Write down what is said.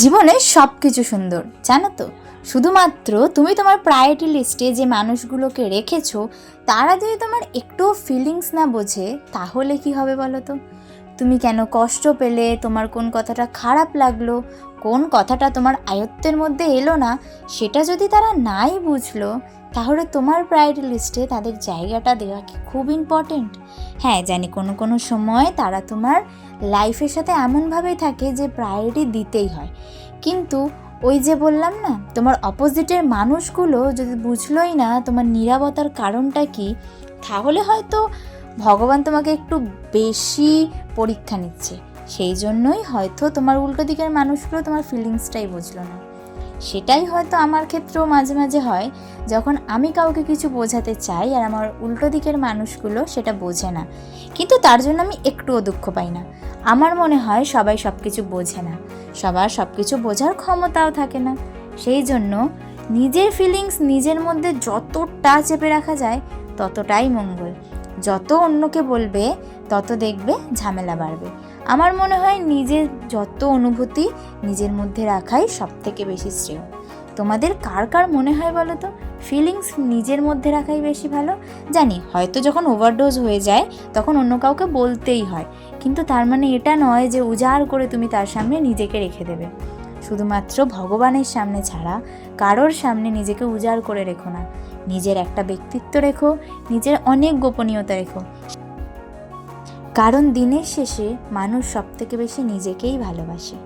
জীবনে সব কিছু সুন্দর, জানো তো। শুধুমাত্র তুমি তোমার প্রায়োরিটি লিস্টে যে মানুষগুলোকে রেখেছো তারা যদি তোমার একটু ফিলিংস না বোঝে তাহলে কি হবে বলো তো। তুমি কেন কষ্ট পেলে, তোমার কোন কথাটা খারাপ লাগলো, কোন কথাটা তোমার আয়ত্তের মধ্যে এলো না, সেটা যদি তারা নাই বুঝলো, তাহলে তোমার প্রায়োরিটি লিস্টে তাদের জায়গাটা দেওয়া কি খুব ইম্পর্টেন্ট? হ্যাঁ, জানি কোনো কোনো সময় তারা তোমার লাইফের সাথে এমনভাবেই থাকে যে প্রায়োরিটি দিতেই হয়, কিন্তু ওই যে বললাম না, তোমার অপোজিটের মানুষগুলো যদি বুঝলোই না তোমার নীরবতার কারণটা কি, তাহলে হয়তো ভগবান তোমাকে একটু বেশি পরীক্ষা নিচ্ছে। সেই জন্যই হয়তো তোমার উল্টো দিকের মানুষগুলো তোমার ফিলিংসটাই বুঝলো না। সেটাই হয়তো আমার ক্ষেত্রেও মাঝে মাঝে হয়, যখন আমি কাউকে কিছু বোঝাতে চাই আর আমার উল্টো দিকের মানুষগুলো সেটা বোঝে না, কিন্তু তার জন্য আমি একটুও দুঃখ পাই না। আমার মনে হয় সবাই সব কিছু বোঝে না, সবার সব কিছু বোঝার ক্ষমতাও থাকে না। সেই জন্য নিজের ফিলিংস নিজের মধ্যে যতটা চেপে রাখা যায় ততটাই মঙ্গল। যত অন্যকে বলবে তত দেখবে ঝামেলা বাড়বে। আমার মনে হয় নিজের যত অনুভূতি নিজের মধ্যে রাখাই সব থেকে বেশি শ্রেয়। তোমাদের কার কার মনে হয় বলো তো, ফিলিংস নিজের মধ্যে রাখাই বেশি ভালো? জানি হয়তো যখন ওভারডোজ হয়ে যায় তখন অন্য কাউকে বলতেই হয়, কিন্তু তার মানে এটা নয় যে উজাড় করে তুমি তার সামনে নিজেকে রেখে দেবে। শুধুমাত্র ভগবানের সামনে ছাড়া কারোর সামনে নিজেকে উজাড় করে রেখো না। নিজের একটা ব্যক্তিত্ব রেখো, নিজের অনেক গোপনীয়তা রেখো, কারণ দিনের শেষে মানুষ সব থেকে বেশি নিজেকেই ভালোবাসে।